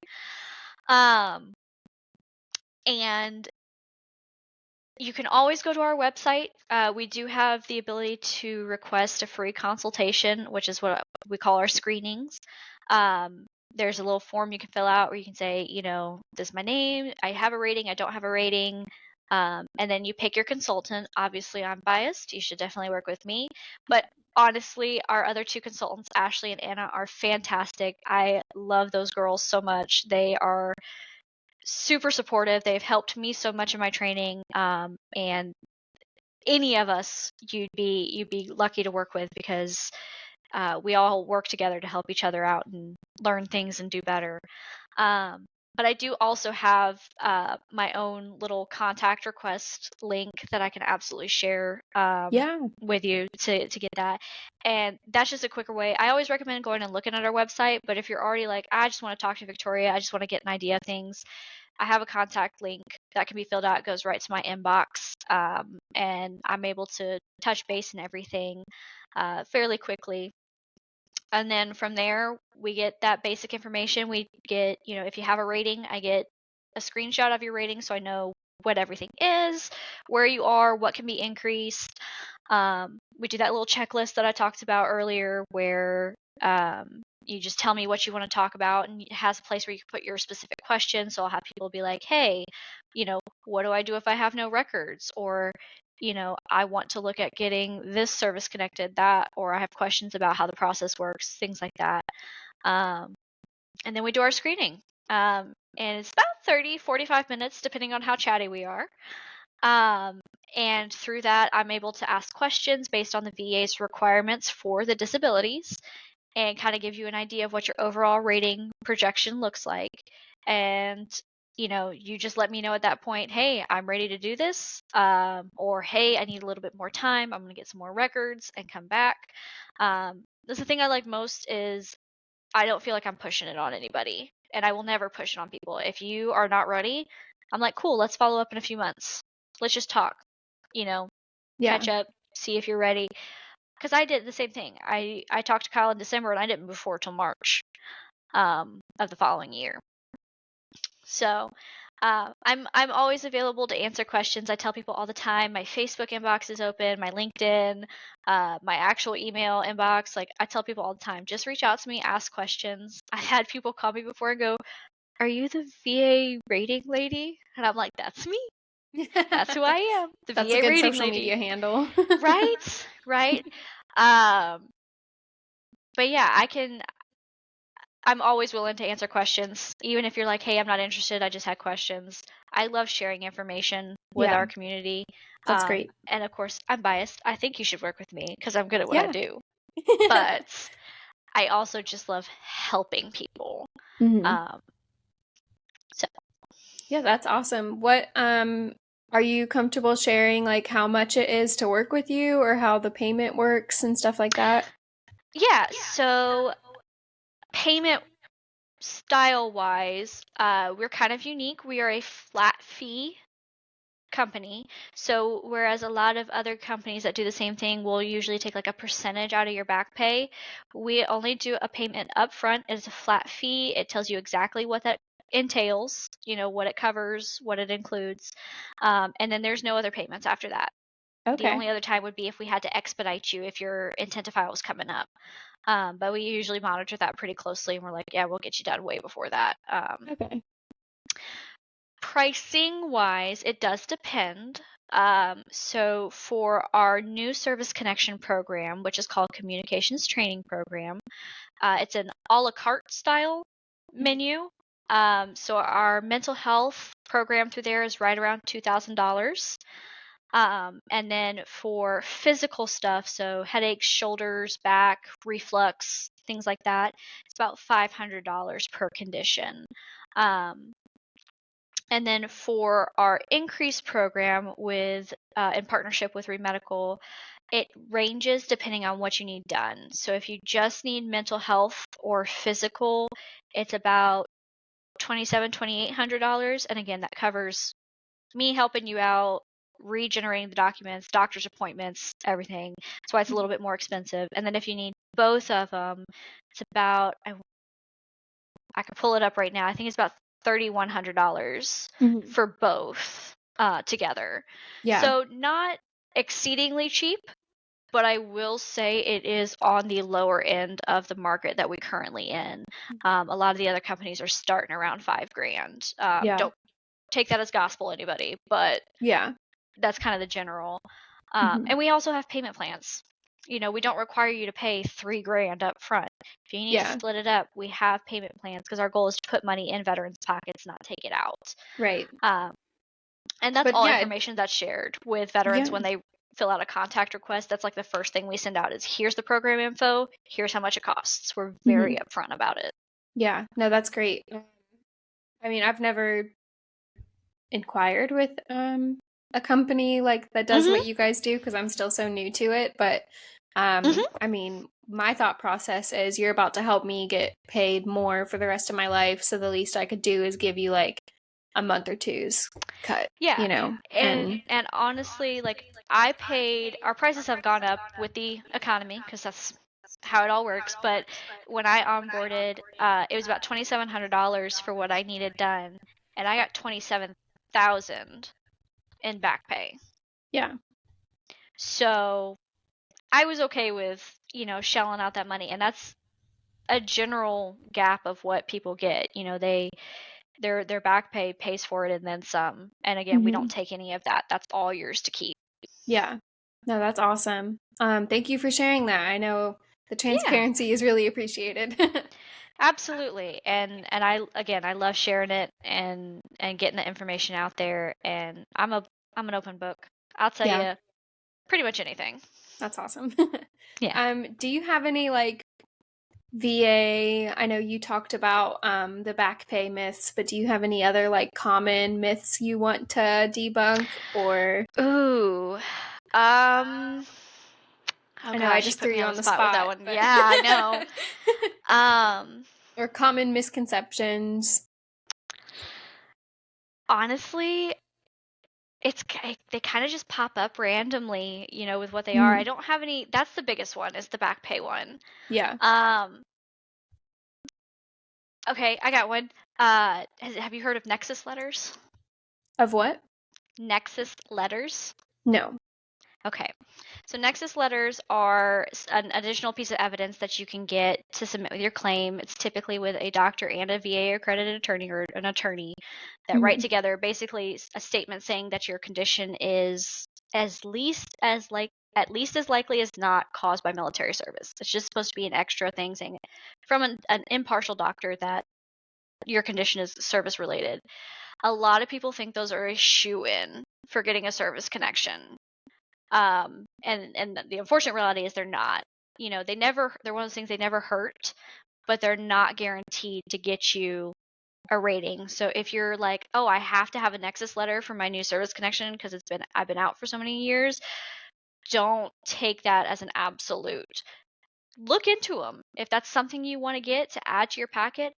Um, and you can always go to our website. We do have the ability to request a free consultation, which is what we call our screenings. Um, there's a little form you can fill out where you can say, this is my name, I have a rating, I don't have a rating. And then you pick your consultant. Obviously, I'm biased. You should definitely work with me. But honestly, our other two consultants, Ashley and Anna, are fantastic. I love those girls so much. They are super supportive. They've helped me so much in my training, and any of us you'd be lucky to work with because we all work together to help each other out and learn things and do better. Um, but I do also have my own little contact request link that I can absolutely share Yeah. with you to get that. And that's just a quicker way. I always recommend going and looking at our website. But if you're already like, I just want to talk to Victoria, I just want to get an idea of things, I have a contact link that can be filled out. It goes right to my inbox, and I'm able to touch base and everything fairly quickly. And then from there, we get that basic information. We get, if you have a rating, I get a screenshot of your rating so I know what everything is, where you are, what can be increased. We do that little checklist that I talked about earlier where you just tell me what you want to talk about, and it has a place where you can put your specific questions. So I'll have people be like, hey, what do I do if I have no records? Or, I want to look at getting this service connected, that, or I have questions about how the process works, things like that. And then we do our screening. And it's about 30, 45 minutes, depending on how chatty we are. And through that, I'm able to ask questions based on the VA's requirements for the disabilities and kind of give you an idea of what your overall rating projection looks like. And, you just let me know at that point, hey, I'm ready to do this. Or, hey, I need a little bit more time. I'm going to get some more records and come back. That's the thing I like most is I don't feel like I'm pushing it on anybody. And I will never push it on people. If you are not ready, I'm like, cool, let's follow up in a few months. Let's just talk, Yeah. catch up, see if you're ready. Because I did the same thing. I talked to Kyle in December and I didn't move forward till March of the following year. So I'm always available to answer questions. I tell people all the time. My Facebook inbox is open, my LinkedIn, my actual email inbox. Like I tell people all the time, just reach out to me, ask questions. I've had people call me before and go, "Are you the VA rating lady?" And I'm like, "That's me. That's who I am, the That's a VA good rating social lady." media handle. Right, right. Um, but yeah, I'm always willing to answer questions, even if you're like, hey, I'm not interested, I just had questions. I love sharing information with Yeah. our community. That's great. And of course, I'm biased. I think you should work with me because I'm good at what I Yeah. do. But I also just love helping people. Hmm. Um, so Yeah, that's awesome. What are you comfortable sharing like how much it is to work with you or how the payment works and stuff like that? yeah, so payment style wise, we're kind of unique. We are a flat fee company. So whereas a lot of other companies that do the same thing will usually take like a percentage out of your back pay, we only do a payment up front. It's a flat fee. It tells you exactly what that entails, what it covers, what it includes. And then there's no other payments after that. The Okay. only other time would be if we had to expedite you if your intent to file was coming up. But we usually monitor that pretty closely, and we're like, yeah, we'll get you done way before that. Okay. Pricing wise, it does depend. So for our new service connection program, which is called Communications Training Program, it's an a la carte style menu. So our mental health program through there is right around $2,000. And then for physical stuff, so headaches, shoulders, back, reflux, things like that, it's about $500 per condition. Um, and then for our increase program with in partnership with Remedical, it ranges depending on what you need done. So if you just need mental health or physical, it's about $2,800. And again, that covers me helping you out, regenerating the documents, doctor's appointments, everything. That's why it's a little bit more expensive. And then if you need both of them, it's about, I can pull it up right now. I think it's about $3,100 Mm-hmm. for both together. Yeah. So not exceedingly cheap, but I will say it is on the lower end of the market that we currently in. A lot of the other companies are starting around $5,000. Yeah. Don't take that as gospel, anybody, but Yeah. that's kind of the general. Mm-hmm. And we also have payment plans. We don't require you to pay $3,000 up front. If you need to Yeah. split it up, we have payment plans because our goal is to put money in veterans' pockets, not take it out. Right. Um, and that's But all yeah. information that's shared with veterans Yeah. when they fill out a contact request. That's like the first thing we send out is here's the program info, here's how much it costs. We're very Mm-hmm. upfront about it. Yeah. No, that's great. I mean, I've never inquired with a company like that does Mm-hmm. what you guys do because I'm still so new to it, but Mm-hmm. I mean, my thought process is you're about to help me get paid more for the rest of my life, so the least I could do is give you like a month or two's cut, Yeah. And and honestly, like our prices have gone up with the economy because that's how it all works. But when I onboarded, it was about $2,700 for what I needed done, and I got 27,000 in back pay. yeah. So I was okay with shelling out that money, and that's a general gap of what people get. Their back pay pays for it and then some. And again, we Mm-hmm. don't take any of that. That's all yours to keep. Yeah. No, that's awesome. Thank you for sharing that. I know the Yeah, transparency is really appreciated. absolutely. And I love sharing it and getting the information out there. And I'm an open book. I'll tell Yeah, you pretty much anything. that's awesome. Yeah. Do you have any like VA? I know you talked about the back pay myths, but do you have any other like common myths you want to debunk or Ooh. Um. Oh I know I gosh, you just put threw me you on on the the spot with that spot, one. but Yeah, I know. Um. or common misconceptions. Honestly, they kind of just pop up randomly, with what they are. I Mhm. don't have any. That's the biggest one, is the back pay one. Yeah. Um, okay, I got one. Have you heard of nexus letters? Of what? Nexus letters. No. Okay. So nexus letters are an additional piece of evidence that you can get to submit with your claim. It's typically with a doctor and a VA accredited attorney or an attorney that write Mhm. together basically a statement saying that your condition is at least as likely as not caused by military service. It's just supposed to be an extra thing saying from an impartial doctor that your condition is service related. A lot of people think those are a shoe-in for getting a service connection. And the unfortunate reality is they're not. They're one of those things, they never hurt, but they're not guaranteed to get you a rating. So if you're like, oh, I have to have a nexus letter for my new service connection because I've been out for so many years, don't take that as an absolute. Look into them. If that's something you want to get to add to your packet,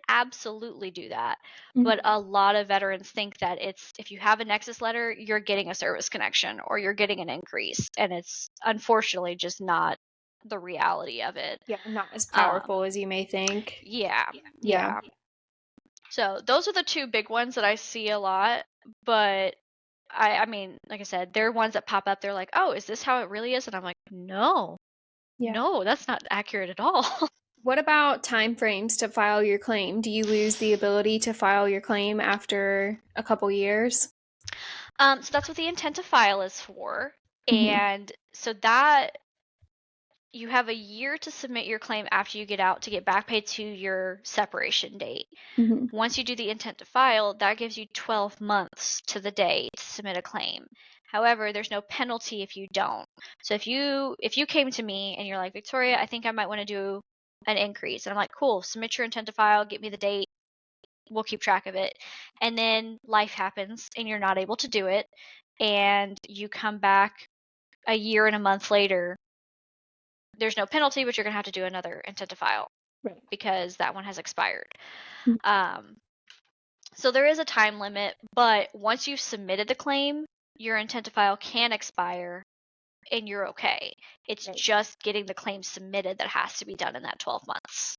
absolutely do that. But Mhm. a lot of veterans think that if you have a nexus letter, you're getting a service connection or you're getting an increase. And it's unfortunately just not the reality of it. Yeah, not as Um, powerful as you may think. yeah, Yeah. yeah. So those are the two big ones that I see a lot. But I mean, like I said, they're ones that pop up. They're like, oh, is this how it really is? And I'm like, no, Yeah. no, that's not accurate at all. What about time frames to file your claim? Do you lose the ability to file your claim after a couple years? So that's what the intent to file is for. Mhm. And so that you have a year to submit your claim after you get out to get back paid to your separation date. Mhm. Once you do the intent to file, that gives you 12 months to the day to submit a claim. However, there's no penalty if you don't. So if you came to me and you're like, Victoria, I think I might want to do an increase. And I'm like, cool, submit your intent to file, get me the date, we'll keep track of it. And then life happens and you're not able to do it. And you come back a year and a month later, there's no penalty, but you're going to have to do another intent to file Right. because that one has expired. Mhm. Um, so there is a time limit, but once you've submitted the claim, your intent to file can expire and you're okay. It's Right. just getting the claim submitted that has to be done in that 12 months.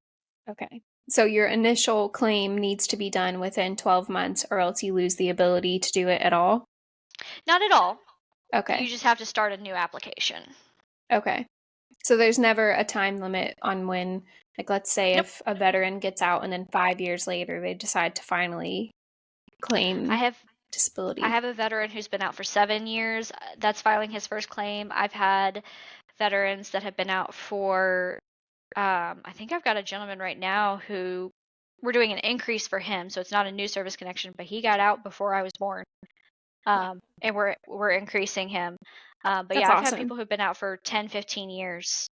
Okay. So your initial claim needs to be done within 12 months or else you lose the ability to do it at all? Not at all. You Okay. just have to start a new application. Okay. So there's never a time limit on when, like, let's say Nope. if a veteran gets out and then 5 years later they decide to finally I claim have I disability. have a veteran who's been out for 7 years. That's filing his first claim. I've had veterans that have been out for, I think I've got a gentleman right now who we're doing an increase for him. So it's not a new service connection, but he got out before I was born. And we're increasing him. But That's yeah, I've had awesome. people who've been out for 10, 15 years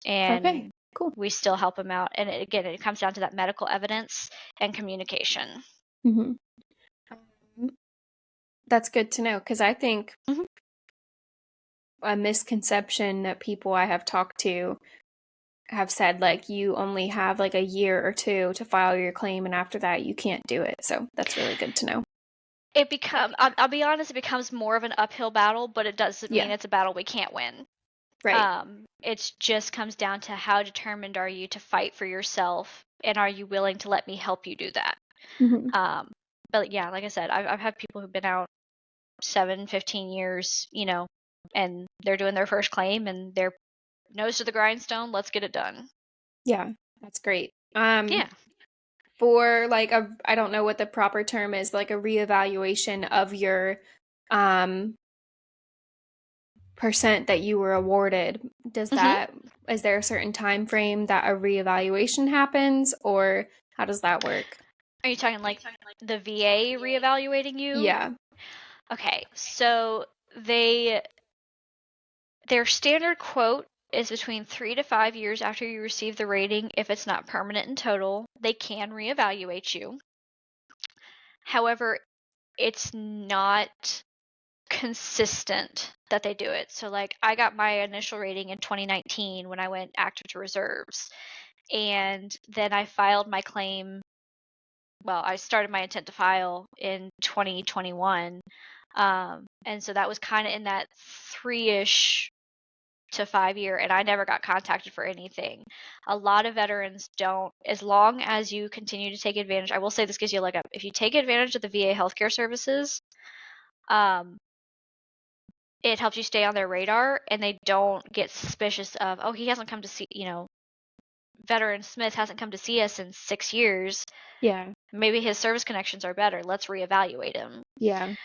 Okay, and cool. we still help them out. And again, it comes down to that medical evidence and communication. Hmm. That's good to know because I think Mhm. a misconception that people I have talked to have said like you only have like a year or two to file your claim and after that you can't do it. So that's really good to know. I'll be honest, it becomes more of an uphill battle, but it doesn't mean Yeah, it's a battle we can't win. right. It just comes down to how determined are you to fight for yourself, and are you willing to let me help you do that? Hmm. Um, but yeah, like I said, I've had people who've been out 7, 15 years, and they're doing their first claim and they're nose to the grindstone. Let's get it done. Yeah, that's great. Yeah. For like a, I don't know what the proper term is, but like a reevaluation of your um percent that you were awarded, does hmm that, is there a certain time frame that a reevaluation happens or how does that work? Are you talking like the VA reevaluating you? Yeah. Okay, so they their standard quote is between 3 to 5 years after you receive the rating. If it's not permanent in total, they can reevaluate you. However, it's not consistent that they do it. So, like, I got my initial rating in 2019 when I went active to reserves. And then I filed my claim. Well, I started my intent to file in 2021. And so that was kind of in that 3-ish to 5 year, and I never got contacted for anything. A lot of veterans don't, as long as you continue to take advantage. I will say this gives you a leg up. If you take advantage of the VA healthcare services, um, it helps you stay on their radar and they don't get suspicious of, oh, he hasn't come to see, veteran Smith hasn't come to see us in 6 years. Yeah. Maybe his service connections are better. Let's reevaluate him. Yeah.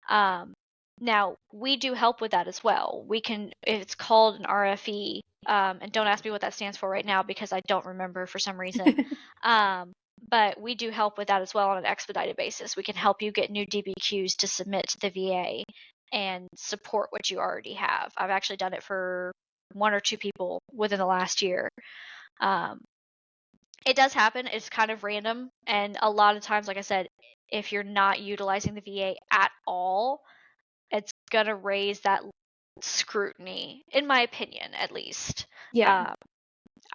Um, Now, we do help with that as well. We can, it's called an RFE, and don't ask me what that stands for right now because I don't remember for some reason. Um, but we do help with that as well on an expedited basis. We can help you get new DBQs to submit to the VA and support what you already have. I've actually done it for 1 or 2 people within the last year. Um, it does happen. It's kind of random. And a lot of times, like I said, if you're not utilizing the VA at all, it's going to raise that scrutiny, in my opinion, at least. Yeah. Uh,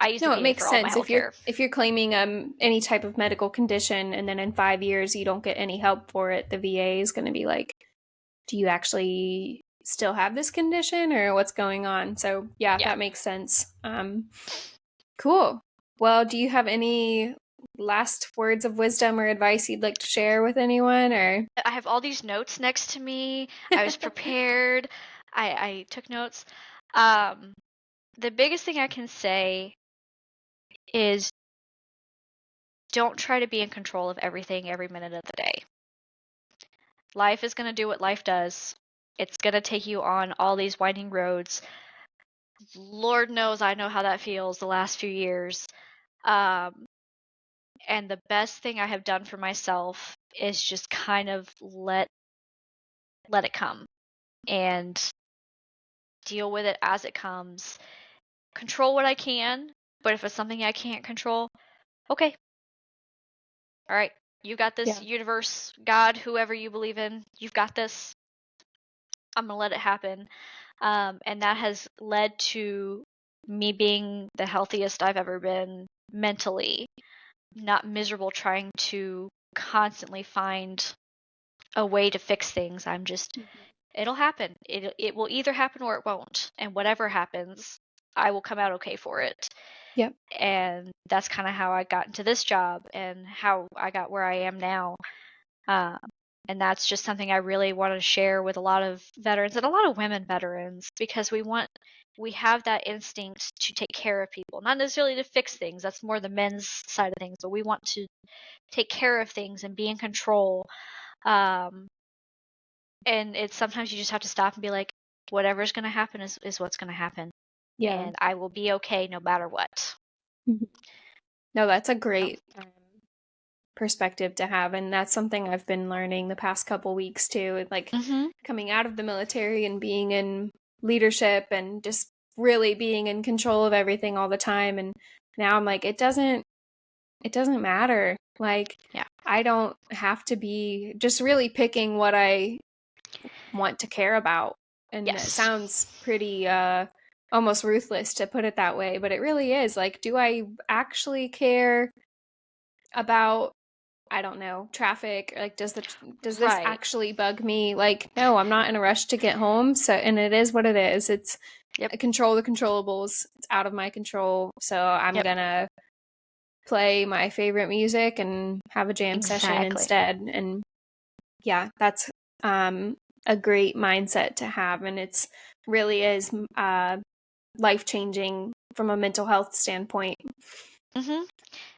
I use the No, it VA makes for all my sense. health care. If you're claiming any type of medical condition and then in 5 years you don't get any help for it, the VA is going to be like, do you actually still have this condition or what's going on? So yeah, Yeah. that makes sense. Cool. Well, do you have any last words of wisdom or advice you'd like to share with anyone, or? I have all these notes next to me. I was prepared. I took notes. Um, the biggest thing I can say is don't try to be in control of everything every minute of the day. Life is going to do what life does. It's going to take you on all these winding roads. Lord knows I know how that feels the last few years. Um, and the best thing I have done for myself is just kind of let it come and deal with it as it comes. Control what I can, but if it's something I can't control, okay. All right, you got this, Yeah. universe, God, whoever you believe in, you've got this. I'm gonna let it happen. And that has led to me being the healthiest I've ever been mentally, not miserable trying to constantly find a way to fix things. I'm just, it'll happen. It will either happen or it won't. And whatever happens, I will come out okay for it. Yep. And that's kind of how I got into this job and how I got where I am now. Um, and that's just something I really want to share with a lot of veterans and a lot of women veterans, because we have that instinct to take care of people, not necessarily to fix things. That's more the men's side of things, but we want to take care of things and be in control. And it's sometimes you just have to stop and be like, whatever's going to happen is what's going to happen. Yeah. And I will be okay no matter what. No, that's a great perspective to have, and that's something I've been learning the past couple weeks too, like coming out of the military and being in leadership and just really being in control of everything all the time, and now I'm like, it doesn't matter, like, Yeah. I don't have to be just really picking what I want to care about. And Yes. it sounds pretty almost ruthless to put it that way, but it really is. Like, do I actually care about, I don't know, traffic? Like, does this Right. actually bug me? Like, no, I'm not in a rush to get home. So, and it is what it is. It's control the controllables. It's out of my control. So I'm gonna play my favorite music and have a jam session instead. And yeah, that's a great mindset to have, and it's really is life-changing from a mental health standpoint.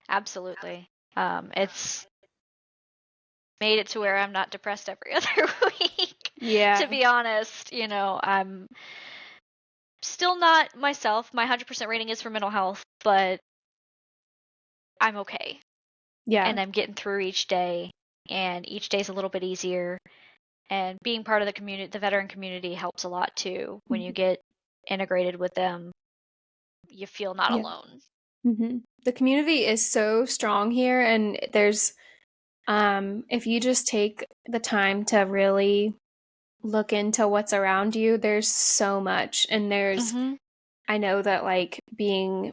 Absolutely. It's made it to where I'm not depressed every other week. Yeah. To be honest, I'm still not myself. My 100% rating is for mental health, but I'm okay. Yeah. And I'm getting through each day, and each day's a little bit easier. And being part of the community, the veteran community, helps a lot too. When you get integrated with them, you feel not alone. The community is so strong here, and there's if you just take the time to really look into what's around you, there's so much. And there's I know that, like, being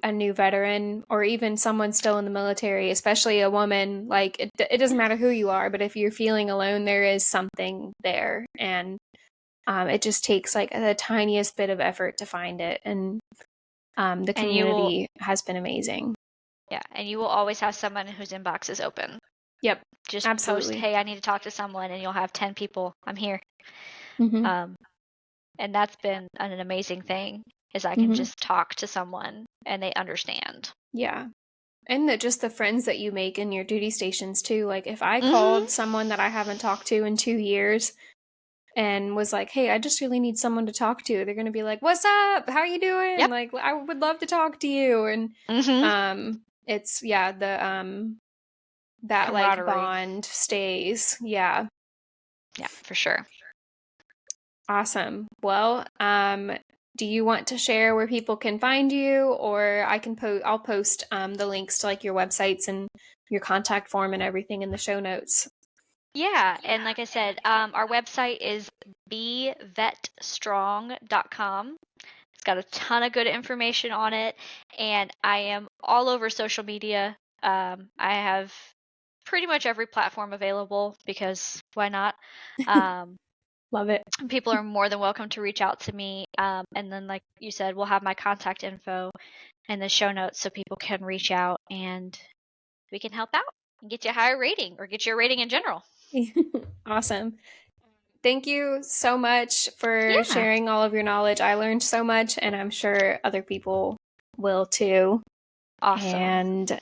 a new veteran or even someone still in the military, especially a woman, like, it doesn't matter who you are, but if you're feeling alone, there is something there. And it just takes like the tiniest bit of effort to find it. And the community has been amazing. Yeah, and you will always have someone whose inbox is open. Yep. Just absolutely. post, hey, I need to talk to someone, and you'll have 10 people. I'm here. And that's been an amazing thing, is I can just talk to someone and they understand. Yeah. And just the friends that you make in your duty stations too. Like, if I called someone that I haven't talked to in 2 years and was like, hey, I just really need someone to talk to, they're going to be like, what's up? How are you doing? Yep. Like, I would love to talk to you. And it's, yeah, the that like bond stays. Yeah. Yeah, for sure. Awesome. Well, do you want to share where people can find you, or I'll post the links to like your websites and your contact form and everything in the show notes. Yeah, and like I said, our website is bevetstrong.com. It's got a ton of good information on it, and I am all over social media. I have pretty much every platform available because why not? Um, Love it. People are more than welcome to reach out to me. And then, like you said, we'll have my contact info in the show notes so people can reach out and we can help out and get you a higher rating or get you a rating in general. Awesome. Thank you so much for Yeah. sharing all of your knowledge. I learned so much, and I'm sure other people will too. Awesome. And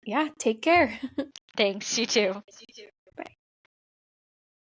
yeah, take care. Thanks. You too.